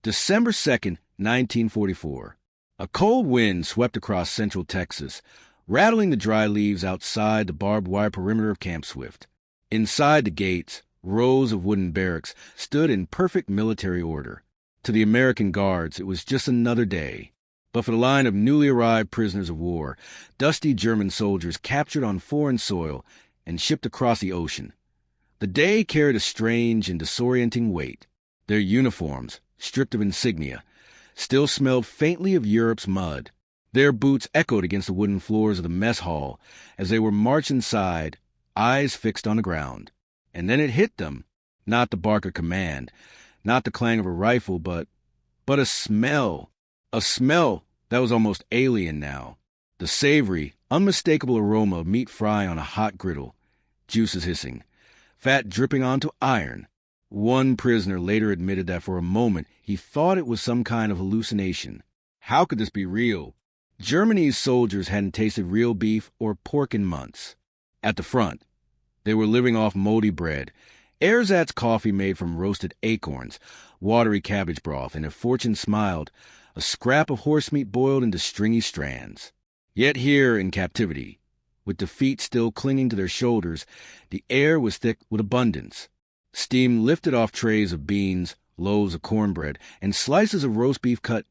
December 2nd, 1944. A cold wind swept across central Texas, rattling the dry leaves outside the barbed wire perimeter of Camp Swift. Inside the gates, rows of wooden barracks stood in perfect military order. To the American guards, it was just another day. But for the line of newly arrived prisoners of war, dusty German soldiers captured on foreign soil and shipped across the ocean, the day carried a strange and disorienting weight. Their uniforms, stripped of insignia, still smelled faintly of Europe's mud. Their boots echoed against the wooden floors of the mess hall as they were marched inside, eyes fixed on the ground. And then it hit them, not the bark of command, not the clang of a rifle, but a smell that was almost alien now. The savory, unmistakable aroma of meat frying on a hot griddle, juices hissing, fat dripping onto iron. One prisoner later admitted that for a moment he thought it was some kind of hallucination. How could this be real? Germany's soldiers hadn't tasted real beef or pork in months. At the front, they were living off moldy bread, ersatz coffee made from roasted acorns, watery cabbage broth, and if fortune smiled, a scrap of horse meat boiled into stringy strands. Yet here in captivity, with defeat still clinging to their shoulders, the air was thick with abundance. Steam lifted off trays of beans, loaves of cornbread, and slices of roast beef cut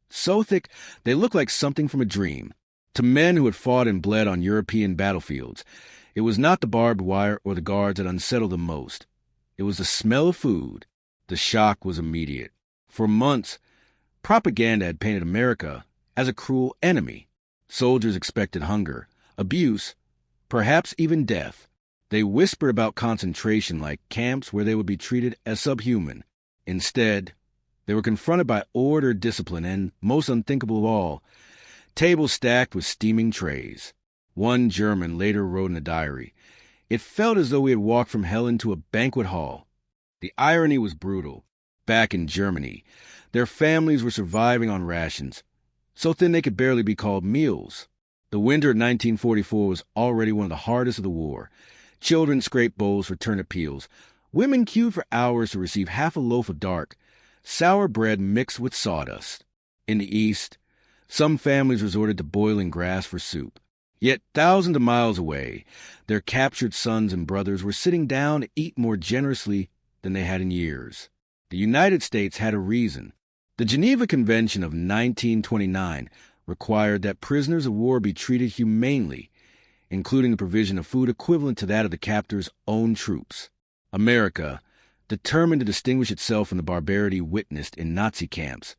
so thick they looked like something from a dream. To men who had fought and bled on European battlefields, it was not the barbed wire or the guards that unsettled them most. It was the smell of food. The shock was immediate. For months, propaganda had painted America as a cruel enemy. Soldiers expected hunger, abuse, perhaps even death. They whispered about concentration like camps where they would be treated as subhuman. Instead, they were confronted by order, discipline, and, most unthinkable of all, tables stacked with steaming trays. One German later wrote in a diary, "It felt as though we had walked from hell into a banquet hall." The irony was brutal. Back in Germany, their families were surviving on rations, so thin they could barely be called meals. The winter of 1944 was already one of the hardest of the war. Children scraped bowls for turnip peels. Women queued for hours to receive half a loaf of dark, sour bread mixed with sawdust. In the East, some families resorted to boiling grass for soup. Yet thousands of miles away, their captured sons and brothers were sitting down to eat more generously than they had in years. The United States had a reason. The Geneva Convention of 1929 required that prisoners of war be treated humanely, including the provision of food equivalent to that of the captor's own troops. America, determined to distinguish itself from the barbarity witnessed in Nazi camps,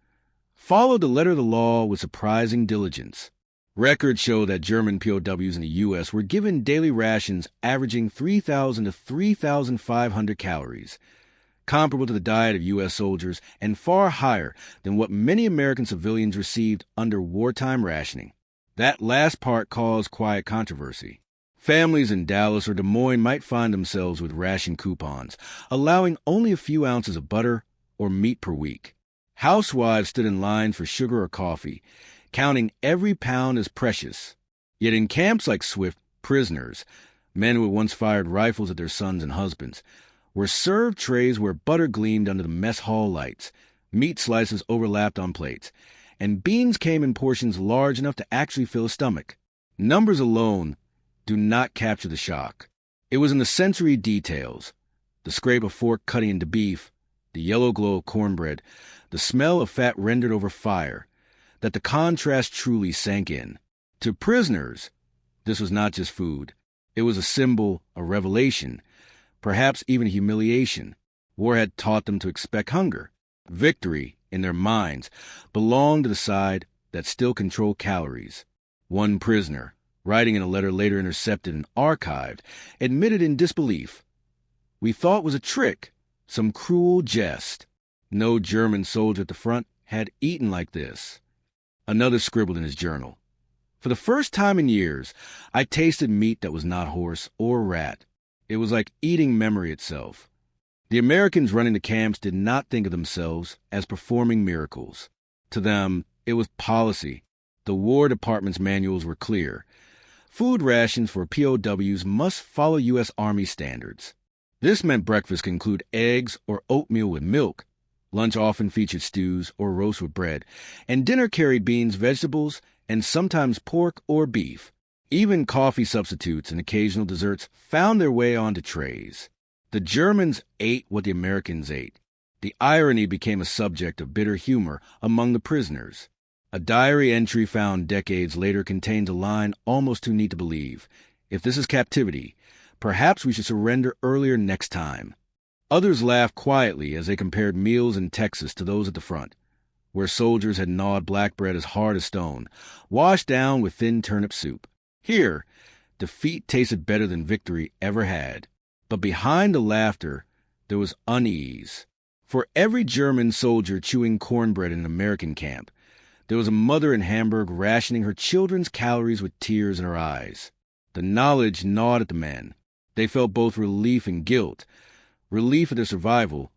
followed the letter of the law with surprising diligence. Records show that German POWs in the U.S. were given daily rations averaging 3,000 to 3,500 calories, comparable to the diet of U.S. soldiers and far higher than what many American civilians received under wartime rationing. That last part caused quiet controversy. Families in Dallas or Des Moines might find themselves with ration coupons, allowing only a few ounces of butter or meat per week. Housewives stood in line for sugar or coffee, counting every pound as precious. Yet in camps like Swift, prisoners, men who had once fired rifles at their sons and husbands, were served trays where butter gleamed under the mess hall lights, meat slices overlapped on plates, and beans came in portions large enough to actually fill a stomach. Numbers alone do not capture the shock. It was in the sensory details, the scrape of fork cutting into beef, the yellow glow of cornbread, the smell of fat rendered over fire, that the contrast truly sank in. To prisoners, this was not just food. It was a symbol, a revelation, perhaps even a humiliation. War had taught them to expect hunger. Victory, in their minds, belonged to the side that still controlled calories. One prisoner, writing in a letter later intercepted and archived, admitted in disbelief, "We thought it was a trick, some cruel jest. No German soldier at the front had eaten like this." Another scribbled in his journal, "For the first time in years, I tasted meat that was not horse or rat. It was like eating memory itself." The Americans running the camps did not think of themselves as performing miracles. To them, it was policy. The War Department's manuals were clear. Food rations for POWs must follow U.S. Army standards. This meant breakfast could include eggs or oatmeal with milk, Lunch often featured stews or roast with bread, and dinner carried beans, vegetables, and sometimes pork or beef. Even coffee substitutes and occasional desserts found their way onto trays. The Germans ate what the Americans ate. The irony became a subject of bitter humor among the prisoners. A diary entry found decades later contains a line almost too neat to believe. If this is captivity, perhaps we should surrender earlier next time. Others laughed quietly as they compared meals in Texas to those at the front, where soldiers had gnawed black bread as hard as stone, washed down with thin turnip soup. Here, defeat tasted better than victory ever had. But behind the laughter, there was unease. For every German soldier chewing cornbread in an American camp, there was a mother in Hamburg rationing her children's calories with tears in her eyes. The knowledge gnawed at the men. They felt both relief and guilt. Relief at their survival,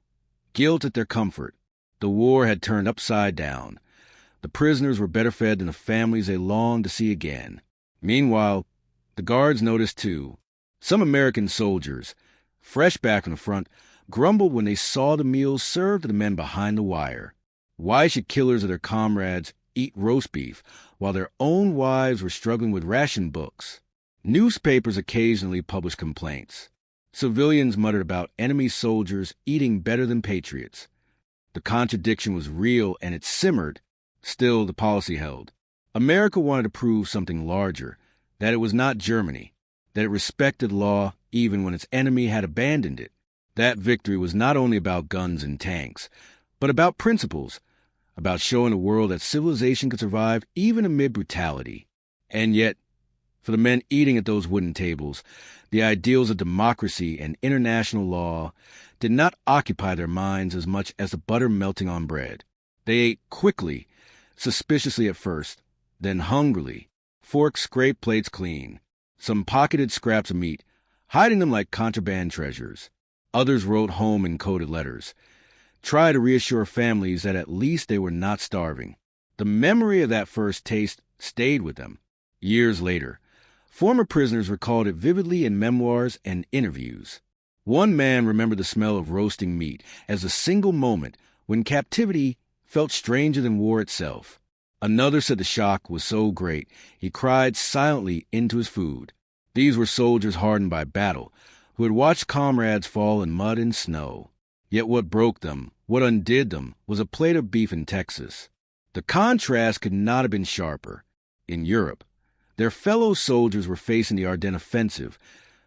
guilt at their comfort. The war had turned upside down. The prisoners were better fed than the families they longed to see again. Meanwhile, the guards noticed too. Some American soldiers, fresh back from the front, grumbled when they saw the meals served to the men behind the wire. Why should killers of their comrades eat roast beef while their own wives were struggling with ration books? Newspapers occasionally published complaints. Civilians muttered about enemy soldiers eating better than patriots. The contradiction was real and it simmered. Still, the policy held. America wanted to prove something larger, that it was not Germany, that it respected law even when its enemy had abandoned it. That victory was not only about guns and tanks, but about principles, about showing the world that civilization could survive even amid brutality. And yet, for the men eating at those wooden tables, the ideals of democracy and international law did not occupy their minds as much as the butter melting on bread. They ate quickly, suspiciously at first, then hungrily. Forks scraped plates clean. Some pocketed scraps of meat, hiding them like contraband treasures. Others wrote home in coded letters. Tried to reassure families that at least they were not starving. The memory of that first taste stayed with them. Years later, former prisoners recalled it vividly in memoirs and interviews. One man remembered the smell of roasting meat as a single moment when captivity felt stranger than war itself. Another said the shock was so great he cried silently into his food. These were soldiers hardened by battle, who had watched comrades fall in mud and snow. Yet what broke them, what undid them, was a plate of beef in Texas. The contrast could not have been sharper. In Europe, their fellow soldiers were facing the Ardennes offensive,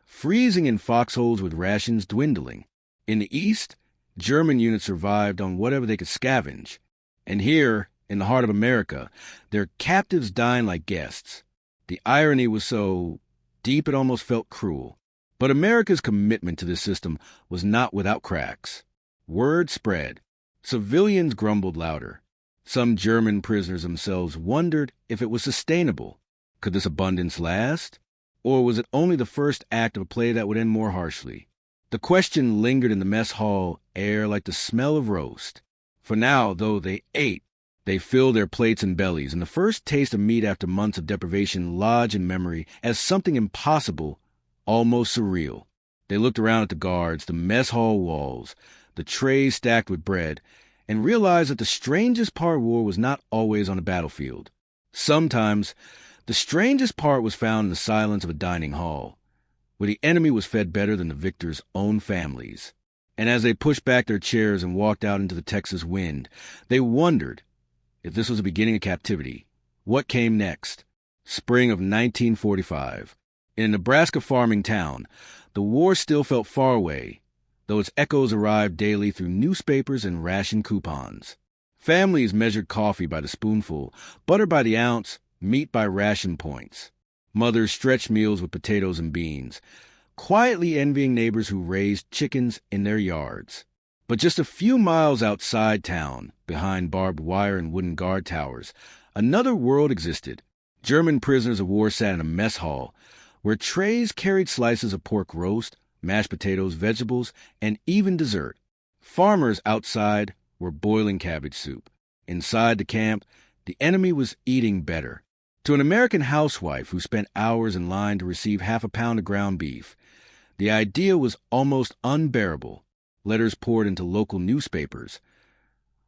freezing in foxholes with rations dwindling. In the East, German units survived on whatever they could scavenge. And here, in the heart of America, their captives dined like guests. The irony was so deep it almost felt cruel. But America's commitment to this system was not without cracks. Word spread. Civilians grumbled louder. Some German prisoners themselves wondered if it was sustainable. Could this abundance last? Or was it only the first act of a play that would end more harshly? The question lingered in the mess hall air like the smell of roast. For now, though they ate, they filled their plates and bellies, and the first taste of meat after months of deprivation lodged in memory as something impossible, almost surreal. They looked around at the guards, the mess hall walls, the trays stacked with bread, and realized that the strangest part of war was not always on the battlefield. Sometimes, the strangest part was found in the silence of a dining hall, where the enemy was fed better than the victors' own families. And as they pushed back their chairs and walked out into the Texas wind, they wondered, if this was the beginning of captivity, what came next? Spring of 1945. In a Nebraska farming town, the war still felt far away, though its echoes arrived daily through newspapers and ration coupons. Families measured coffee by the spoonful, butter by the ounce, meat by ration points. Mothers stretched meals with potatoes and beans, quietly envying neighbors who raised chickens in their yards. But just a few miles outside town, behind barbed wire and wooden guard towers, another world existed. German prisoners of war sat in a mess hall, where trays carried slices of pork roast, mashed potatoes, vegetables, and even dessert. Farmers outside were boiling cabbage soup. Inside the camp, the enemy was eating better. To an American housewife who spent hours in line to receive half a pound of ground beef, the idea was almost unbearable. Letters poured into local newspapers.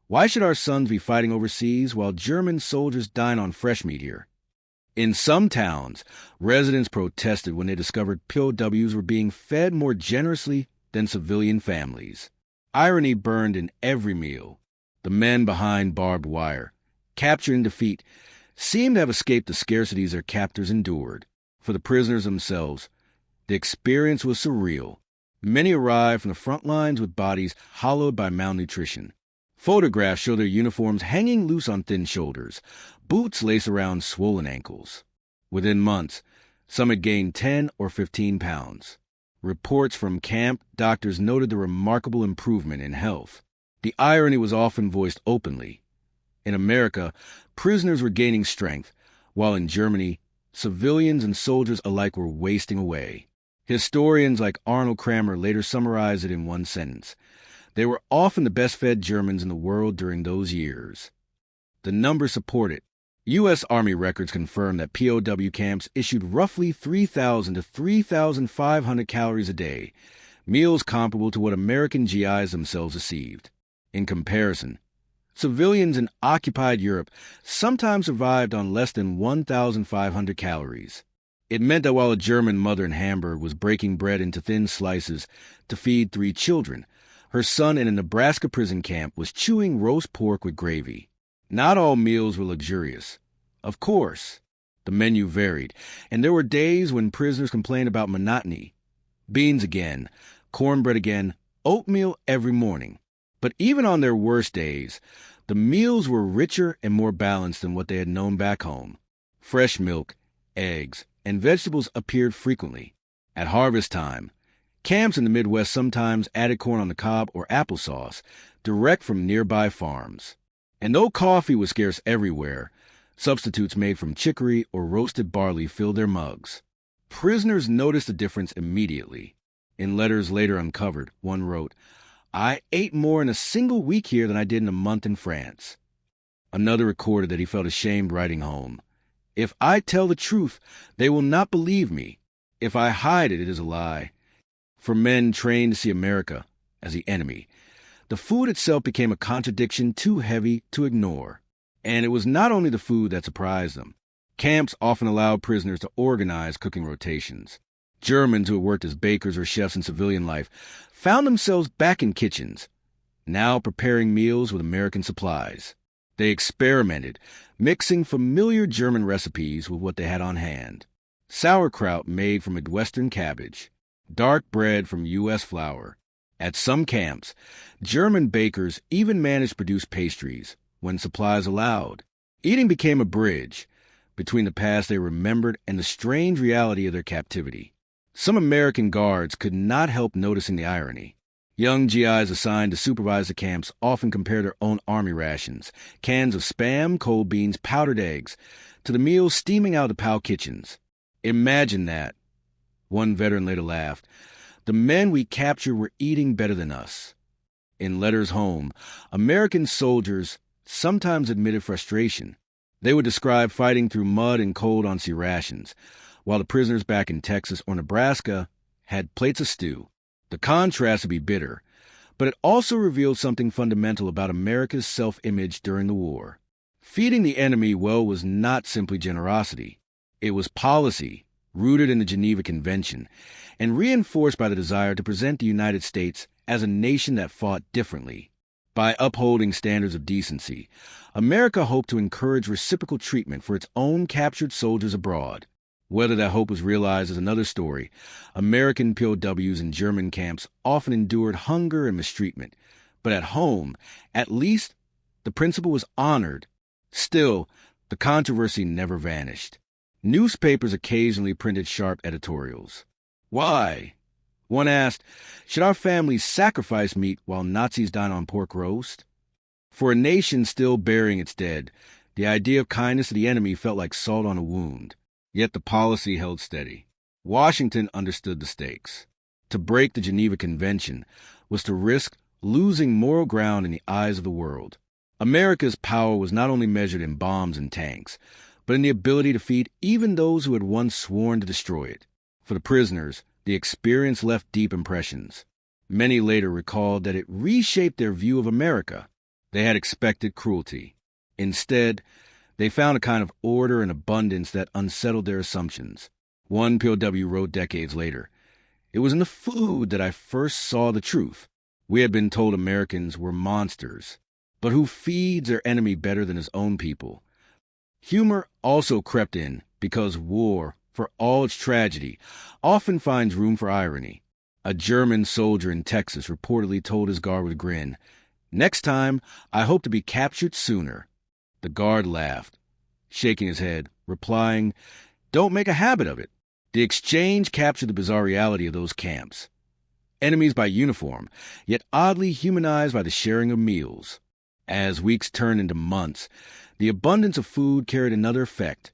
Why should our sons be fighting overseas while German soldiers dine on fresh meat here? In some towns, residents protested when they discovered POWs were being fed more generously than civilian families. Irony burned in every meal. The men behind barbed wire, captured in defeat, seemed to have escaped the scarcities their captors endured. For the prisoners themselves, the experience was surreal. Many arrived from the front lines with bodies hollowed by malnutrition. Photographs show their uniforms hanging loose on thin shoulders, boots laced around swollen ankles. Within months, some had gained 10 or 15 pounds. Reports from camp doctors noted the remarkable improvement in health. The irony was often voiced openly. In America, prisoners were gaining strength, while in Germany, civilians and soldiers alike were wasting away. Historians like Arnold Kramer later summarized it in one sentence: they were often the best-fed Germans in the world during those years. The numbers support it. U.S. Army records confirm that POW camps issued roughly 3,000 to 3,500 calories a day, meals comparable to what American GIs themselves received. In comparison, civilians in occupied Europe sometimes survived on less than 1,500 calories. It meant that while a German mother in Hamburg was breaking bread into thin slices to feed 3 children, her son in a Nebraska prison camp was chewing roast pork with gravy. Not all meals were luxurious. Of course, the menu varied, and there were days when prisoners complained about monotony. Beans again, cornbread again, oatmeal every morning. But even on their worst days, the meals were richer and more balanced than what they had known back home. Fresh milk, eggs, and vegetables appeared frequently. At harvest time, camps in the Midwest sometimes added corn on the cob or applesauce, direct from nearby farms. And though coffee was scarce everywhere, substitutes made from chicory or roasted barley filled their mugs. Prisoners noticed the difference immediately. In letters later uncovered, one wrote, "I ate more in a single week here than I did in a month in France." Another recorded that he felt ashamed writing home. "If I tell the truth, they will not believe me. If I hide it, it is a lie." For men trained to see America as the enemy, the food itself became a contradiction too heavy to ignore. And it was not only the food that surprised them. Camps often allowed prisoners to organize cooking rotations. Germans who had worked as bakers or chefs in civilian life found themselves back in kitchens, now preparing meals with American supplies. They experimented, mixing familiar German recipes with what they had on hand. Sauerkraut made from Midwestern cabbage, dark bread from U.S. flour. At some camps, German bakers even managed to produce pastries when supplies allowed. Eating became a bridge between the past they remembered and the strange reality of their captivity. Some American guards could not help noticing the irony. Young GIs assigned to supervise the camps often compared their own army rations, cans of Spam, cold beans, powdered eggs, to the meals steaming out of the POW kitchens. "Imagine that," one veteran later laughed. "The men we captured were eating better than us." In letters home, American soldiers sometimes admitted frustration. They would describe fighting through mud and cold on sea rations, while the prisoners back in Texas or Nebraska had plates of stew. The contrast would be bitter, but it also revealed something fundamental about America's self-image during the war. Feeding the enemy well was not simply generosity. It was policy, rooted in the Geneva Convention, and reinforced by the desire to present the United States as a nation that fought differently. By upholding standards of decency, America hoped to encourage reciprocal treatment for its own captured soldiers abroad. Whether that hope was realized is another story. American POWs in German camps often endured hunger and mistreatment, but at home, at least, the principle was honored. Still, the controversy never vanished. Newspapers occasionally printed sharp editorials. Why? One asked, should our families sacrifice meat while Nazis dine on pork roast? For a nation still burying its dead, the idea of kindness to the enemy felt like salt on a wound. Yet the policy held steady. Washington understood the stakes. To break the Geneva Convention was to risk losing moral ground in the eyes of the world. America's power was not only measured in bombs and tanks, but in the ability to feed even those who had once sworn to destroy it. For the prisoners, the experience left deep impressions. Many later recalled that it reshaped their view of America. They had expected cruelty. Instead, they found a kind of order and abundance that unsettled their assumptions. One POW wrote decades later, "It was in the food that I first saw the truth. We had been told Americans were monsters, but who feeds their enemy better than his own people?" Humor also crept in because war, for all its tragedy, often finds room for irony. A German soldier in Texas reportedly told his guard with a grin, "Next time, I hope to be captured sooner." The guard laughed, shaking his head, replying, "Don't make a habit of it." The exchange captured the bizarre reality of those camps. Enemies by uniform, yet oddly humanized by the sharing of meals. As weeks turned into months, the abundance of food carried another effect.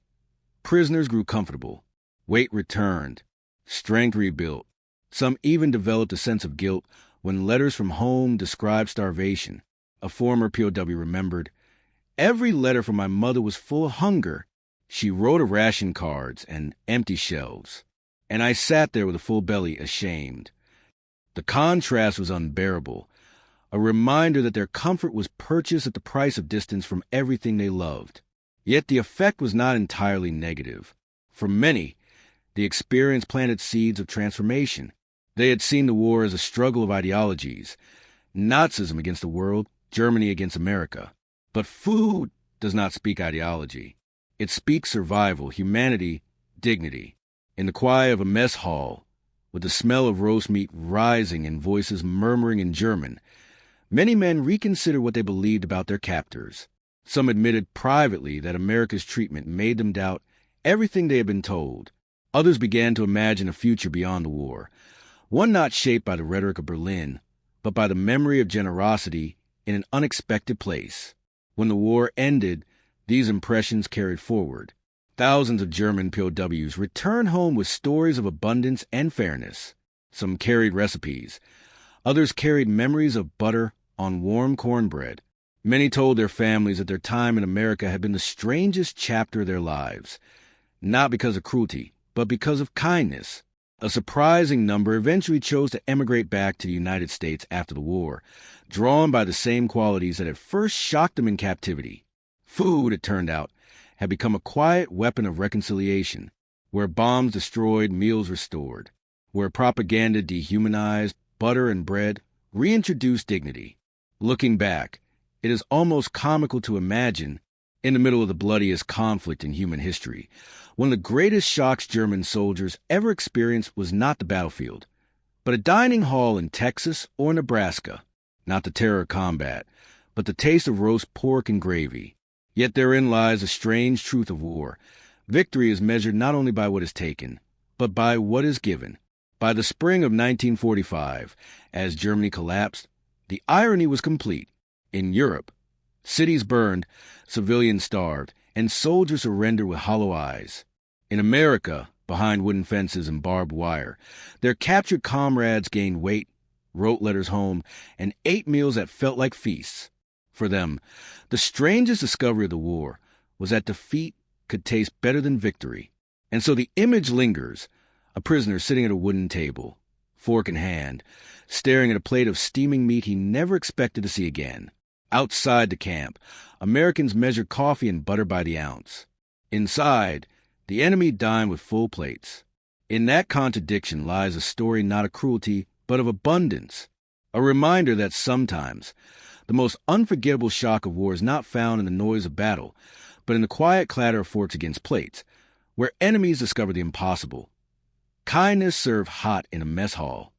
Prisoners grew comfortable. Weight returned. Strength rebuilt. Some even developed a sense of guilt when letters from home described starvation. A former POW remembered, "Every letter from my mother was full of hunger. She wrote of ration cards and empty shelves, and I sat there with a full belly, ashamed." The contrast was unbearable, a reminder that their comfort was purchased at the price of distance from everything they loved. Yet the effect was not entirely negative. For many, the experience planted seeds of transformation. They had seen the war as a struggle of ideologies, Nazism against the world, Germany against America. But food does not speak ideology. It speaks survival, humanity, dignity. In the quiet of a mess hall, with the smell of roast meat rising and voices murmuring in German, many men reconsidered what they believed about their captors. Some admitted privately that America's treatment made them doubt everything they had been told. Others began to imagine a future beyond the war, one not shaped by the rhetoric of Berlin, but by the memory of generosity in an unexpected place. When the war ended, these impressions carried forward. Thousands of German POWs returned home with stories of abundance and fairness. Some carried recipes. Others carried memories of butter on warm cornbread. Many told their families that their time in America had been the strangest chapter of their lives, not because of cruelty, but because of kindness. A surprising number eventually chose to emigrate back to the United States after the war, drawn by the same qualities that had first shocked them in captivity. Food, it turned out, had become a quiet weapon of reconciliation, where bombs destroyed, meals restored, where propaganda dehumanized, butter and bread reintroduced dignity. Looking back, it is almost comical to imagine, in the middle of the bloodiest conflict in human history, one of the greatest shocks German soldiers ever experienced was not the battlefield, but a dining hall in Texas or Nebraska. Not the terror of combat, but the taste of roast pork and gravy. Yet therein lies a strange truth of war. Victory is measured not only by what is taken, but by what is given. By the spring of 1945, as Germany collapsed, the irony was complete. In Europe, cities burned, civilians starved, and soldiers surrendered with hollow eyes. In America, behind wooden fences and barbed wire, their captured comrades gained weight, wrote letters home, and ate meals that felt like feasts. For them, the strangest discovery of the war was that defeat could taste better than victory. And so the image lingers, a prisoner sitting at a wooden table, fork in hand, staring at a plate of steaming meat he never expected to see again. Outside the camp, Americans measured coffee and butter by the ounce. Inside, the enemy dined with full plates. In that contradiction lies a story not of cruelty, but of abundance. A reminder that sometimes the most unforgettable shock of war is not found in the noise of battle, but in the quiet clatter of forks against plates, where enemies discover the impossible. Kindness served hot in a mess hall.